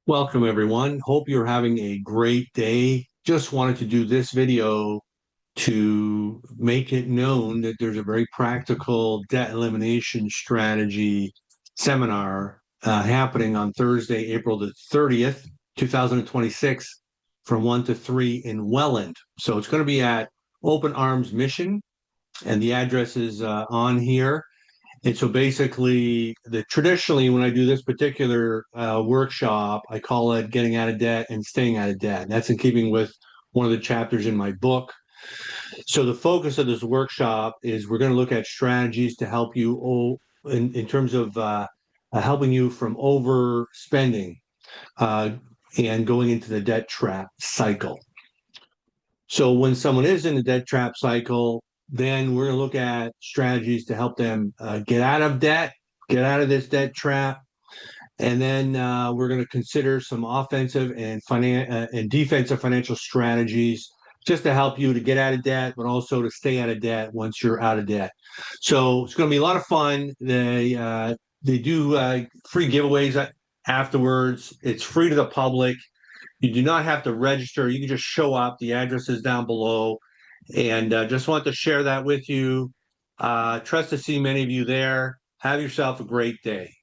Welcome, everyone. Hope you're having a great day. Just wanted to do this video to make it known that there's a very practical debt elimination strategy seminar happening on Thursday, April the 30th, 2026, from 1 to 3 in Welland. So it's going to be at Open Arms Mission, and the address is on here. And so basically, traditionally, when I do this particular workshop, I call it getting out of debt and staying out of debt. That's in keeping with one of the chapters in my book. So the focus of this workshop is we're going to look at strategies to help you in terms of helping you from overspending and going into the debt trap cycle. So when someone is in the debt trap cycle, then we're going to look at strategies to help them get out of debt, get out of this debt trap. And then we're going to consider some offensive and defensive financial strategies just to help you to get out of debt, but also to stay out of debt once you're out of debt. So it's going to be a lot of fun. They do free giveaways afterwards. It's free to the public. You do not have to register. You can just show up. The address is down below. And just want to share that with you. Trust to see many of you there. Have yourself a great day.